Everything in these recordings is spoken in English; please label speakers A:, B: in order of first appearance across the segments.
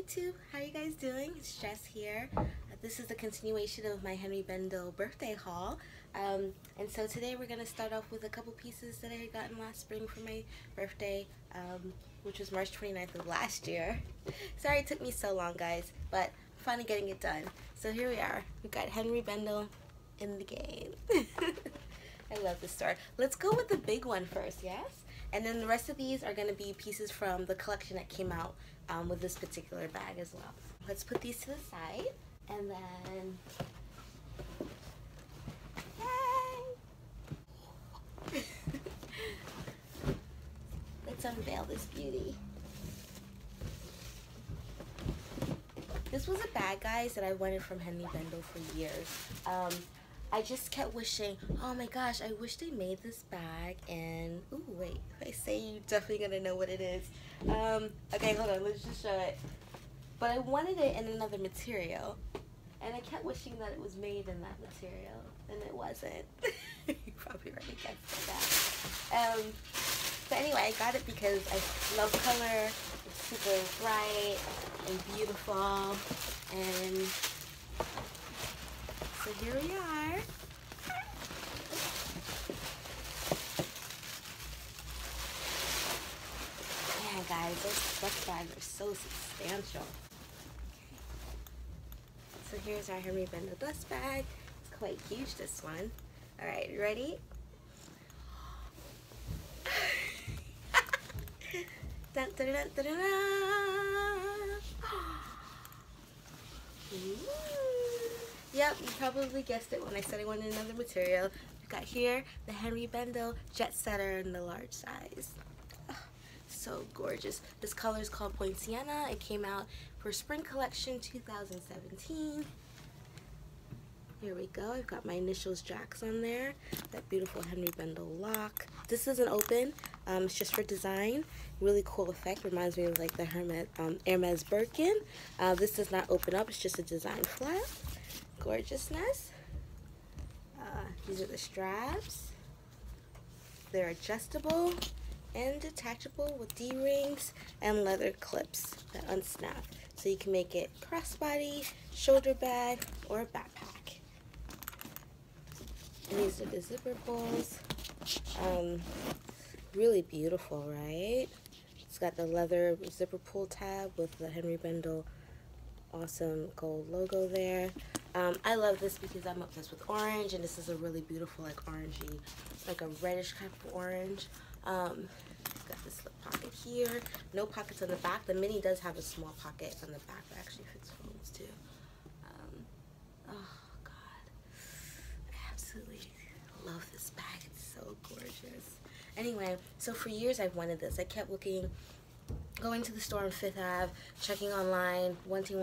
A: YouTube, how are you guys doing? It's Jess here. This is a continuation of my Henri Bendel birthday haul. And so today we're going to start off with a couple pieces that I had gotten last spring for my birthday, which was March 29th of last year. Sorry it took me so long, guys, but I'm finally getting it done. So here we are. We've got Henri Bendel in the game. I love this store. Let's go with the big one first, yes? And then the rest of these are going to be pieces from the collection that came out with this particular bag as well. Let's put these to the side, and then, yay! Let's unveil this beauty. This was a bag, guys, that I wanted from Henri Bendel for years. I just kept wishing, oh my gosh, I wish they made this bag and, ooh, wait, if I say, you're definitely gonna know what it is. Okay, hold on, let's just show it. But I wanted it in another material, and I kept wishing that it was made in that material, and it wasn't. You probably already guessed that. But anyway, I got it because I love color, it's super bright and beautiful, and so here we are. Man, guys, those dust bags are so substantial. So here's our Henri Bendel dust bag. It's quite huge, this one. All right, you ready? Dun, dun, dun, dun, dun, dun. Yep, you probably guessed it when I said I wanted another material. We've got here the Henri Bendel Jet Setter in the large size. Oh, so gorgeous. This color is called Point Sienna. It came out for Spring Collection 2017. Here we go. I've got my initials Jax on there. That beautiful Henri Bendel lock. This isn't open. It's just for design. Really cool effect. Reminds me of like the Hermes Birkin. This does not open up. It's just a design flap. Gorgeousness. These are the straps. They're adjustable and detachable with D-rings and leather clips that unsnap. So you can make it crossbody, shoulder bag, or a backpack. And these are the zipper pulls. Really beautiful, right? It's got the leather zipper pull tab with the Henri Bendel awesome gold logo there. I love this because I'm obsessed with orange, and this is a really beautiful, like, orangey, like a reddish type of orange. Got this slip pocket here. No pockets on the back. The mini does have a small pocket on the back that actually fits phones too. Oh God, I absolutely love this bag. It's so gorgeous. Anyway, so for years I've wanted this. I kept looking, going to the store on 5th Ave, checking online, wanting,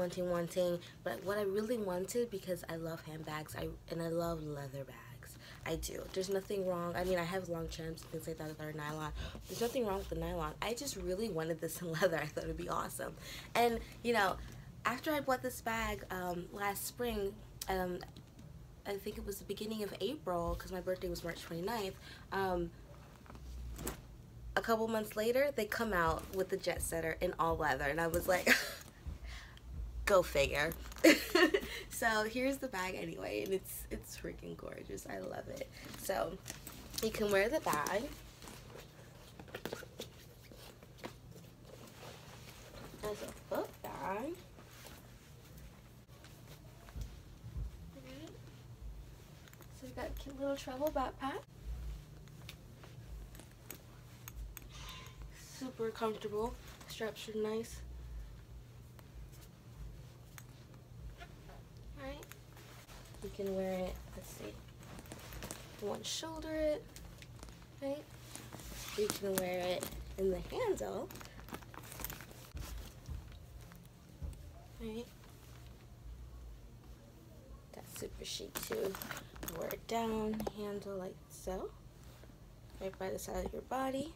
A: but what I really wanted, because I love handbags, and I love leather bags. I do. There's nothing wrong. I mean, I have long trims, things like that that are nylon. There's nothing wrong with the nylon. I just really wanted this in leather. I thought it'd be awesome. And, you know, after I bought this bag last spring, I think it was the beginning of April, because my birthday was March 29th, a couple months later, they come out with the Jet Setter in all leather, and I was like, go figure. So here's the bag anyway, and it's freaking gorgeous. I love it. So you can wear the bag as a book bag. So we've got a cute little travel backpack. Super comfortable. Straps are nice. Alright. You can wear it, let's see, one shoulder it, right? You can wear it in the handle, right? That's super chic too. Wear it down, handle like so, right by the side of your body.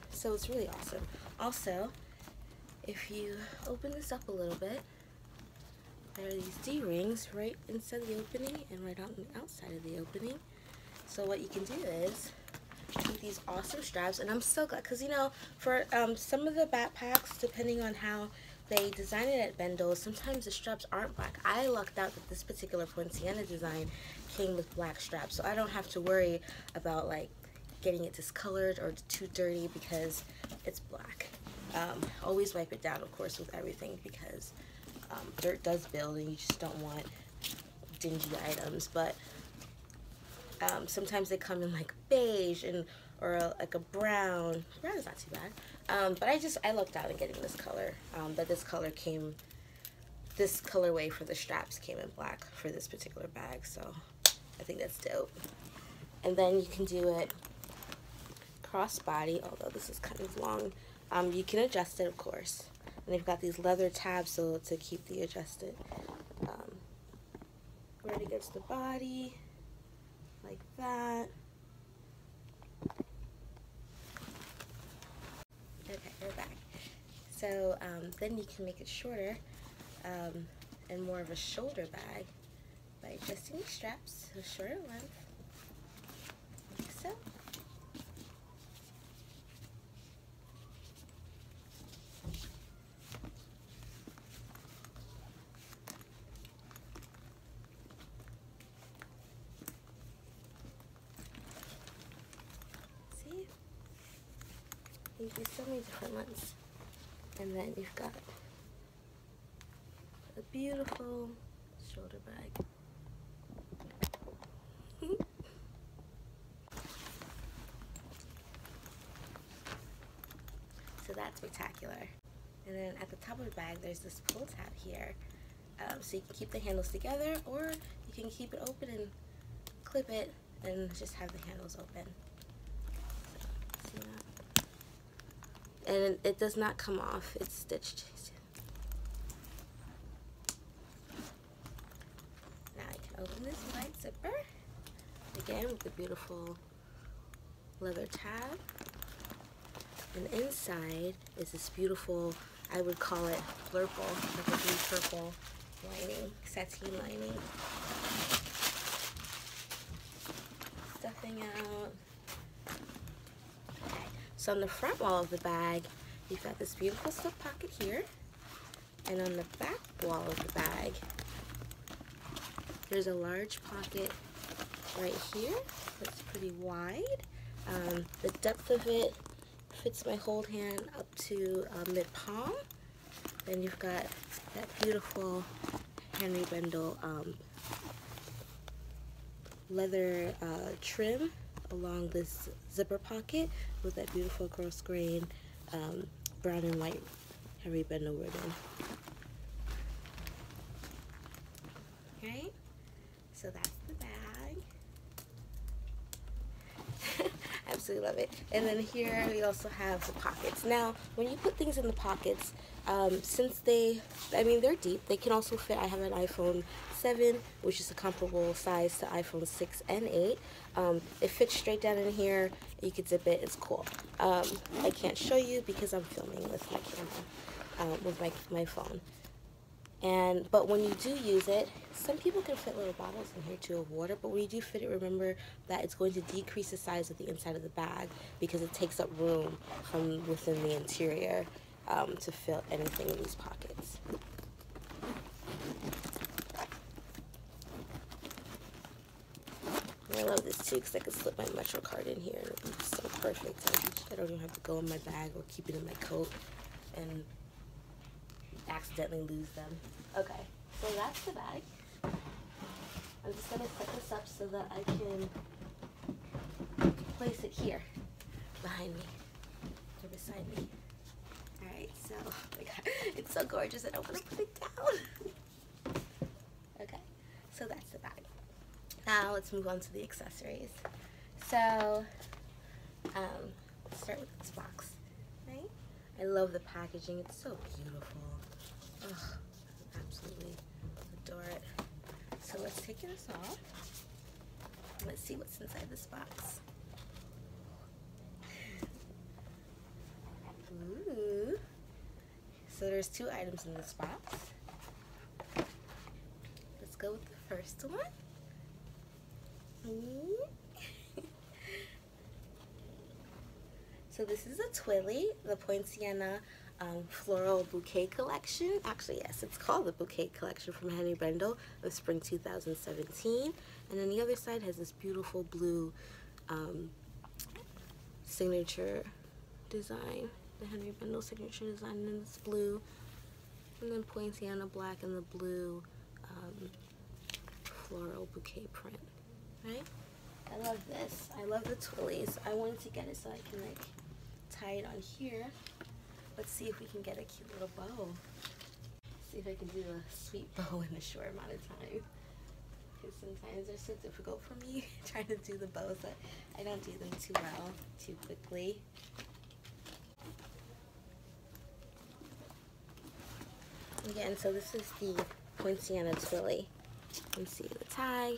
A: So it's really awesome. Also, if you open this up a little bit, there are these D-rings right inside the opening and right on the outside of the opening. So what you can do is keep these awesome straps, and I'm so glad, because you know, for some of the backpacks, depending on how they design it at Bendel, sometimes the straps aren't black. I lucked out that this particular Poinciana design came with black straps, so I don't have to worry about like getting it discolored or too dirty because it's black. Always wipe it down, of course, with everything because dirt does build and you just don't want dingy items. But sometimes they come in like beige and or like a brown. Brown is not too bad. But I lucked out in getting this color. But this colorway for the straps came in black for this particular bag, so I think that's dope. And then you can do it crossbody, although this is kind of long. You can adjust it, of course. And they've got these leather tabs so to keep the adjusted. Right against the body, like that. Okay, we're back. So then you can make it shorter and more of a shoulder bag by adjusting the straps to a shorter length, like so. See? You can do so many different ones. And then you've got a beautiful shoulder bag. So that's spectacular. And then at the top of the bag, there's this pull tab here. So you can keep the handles together, or you can keep it open and clip it and just have the handles open. So, see that? And it does not come off, it's stitched. Now I can open this white zipper, again with the beautiful leather tab. And inside is this beautiful, I would call it blurple, like a blue purple lining, sateen lining. Stuffing out. Okay, so on the front wall of the bag, you've got this beautiful slip pocket here. And on the back wall of the bag, there's a large pocket right here that's pretty wide. The depth of it fits my hold hand up to mid-palm. Then you've got that beautiful Henri Bendel leather trim along this zipper pocket with that beautiful cross grain brown and white Henri Bendel ribbon. Right? So that's the bag. Absolutely love it. And then here we also have the pockets. Now, when you put things in the pockets, since they're deep, they can also fit. I have an iPhone 7, which is a comparable size to iPhone 6 and 8. It fits straight down in here. You can zip it. It's cool. I can't show you because I'm filming with my camera, with my phone. But when you do use it, some people can fit little bottles in here too of water, but when you do fit it, remember that it's going to decrease the size of the inside of the bag because it takes up room from within the interior to fill anything in these pockets. And I love this too because I can slip my Metro card in here and it'll be so perfect. I don't even have to go in my bag or keep it in my coat and accidentally lose them. Okay, so that's the bag. I'm just going to set this up so that I can place it here behind me or beside me. Alright, so oh my god, it's so gorgeous. I don't want to put it down. Okay, so that's the bag. Now let's move on to the accessories. So let's start with this box. Right? I love the packaging. It's so beautiful. Ugh, absolutely adore it. So let's take this off. Let's see what's inside this box. Ooh. So there's 2 items in this box. Let's go with the first one. So this is a Twilly, the Poinciana Floral Bouquet Collection. Actually, yes, it's called the Bouquet Collection from Henri Bendel of Spring 2017. And then the other side has this beautiful blue signature design, the Henri Bendel signature design, and then this blue, and then Poinciana black and the blue floral bouquet print, right? I love this. I love the twillies. I wanted to get it so I can like tie it on here. Let's see if we can get a cute little bow. See if I can do a sweet bow in a short amount of time. Because sometimes they're so difficult for me trying to do the bows that I don't do them too well, too quickly. Again, so this is the Poinciana twilly. You can see the tie.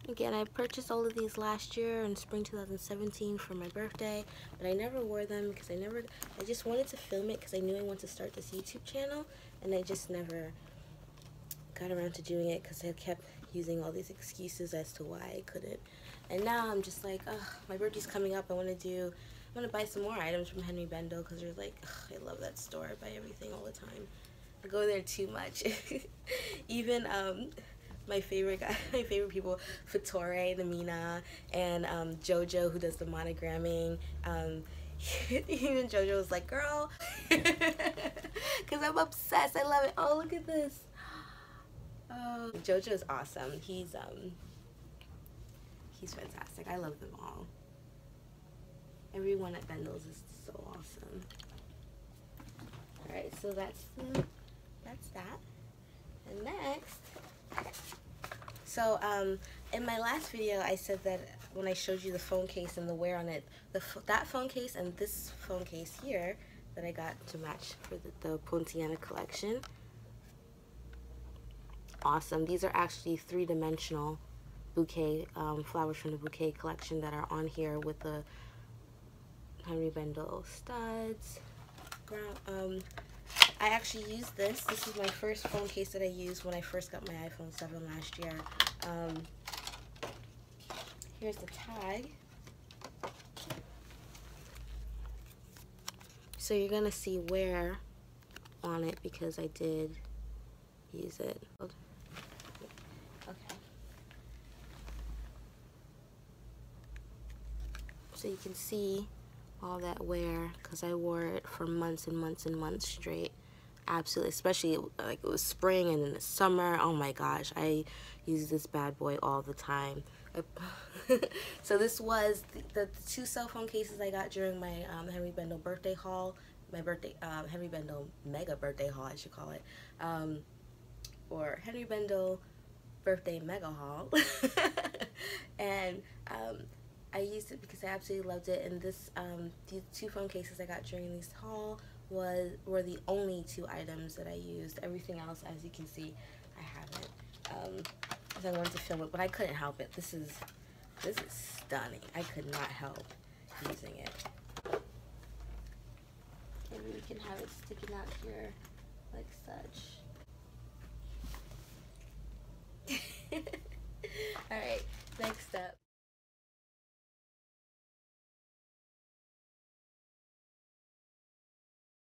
A: Again, I purchased all of these last year in spring 2017 for my birthday, but I never wore them because I just wanted to film it because I knew I wanted to start this YouTube channel, and I just never got around to doing it because I kept using all these excuses as to why I couldn't. And now I'm just like, ugh, my birthday's coming up. I want to buy some more items from Henri Bendel because they're like, ugh, I love that store. I buy everything all the time. I go there too much. Even my favorite people, Fattore, the Mina, and Jojo, who does the monogramming. Even Jojo was like, girl, because I'm obsessed. I love it. Oh, look at this. Jojo is awesome. He's fantastic. I love them all. Everyone at Bendel's is so awesome. All right, so that's that. And next, so in my last video, I said that when I showed you the phone case and the wear on it, that phone case and this phone case here that I got to match for the Poinciana collection. Awesome. These are actually three-dimensional bouquet flowers from the Bouquet Collection that are on here with the Henri Bendel studs. I actually used this. This is my first phone case that I used when I first got my iPhone 7 last year. Here's the tag. So you're gonna see where on it because I did use it. Okay. So you can see all that wear because I wore it for months and months and months straight. Absolutely, especially like it was spring and in the summer. Oh my gosh, I use this bad boy all the time. So this was the two cell phone cases I got during my Henri Bendel birthday haul. My birthday, Henri Bendel mega birthday haul, I should call it. Or Henri Bendel birthday mega haul. And I used it because I absolutely loved it. And this, these two phone cases I got during this haul were the only two items that I used. Everything else, as you can see, I haven't. Because I wanted to film it, but I couldn't help it. This is stunning. I could not help using it. Maybe we can have it sticking out here like such. Alright,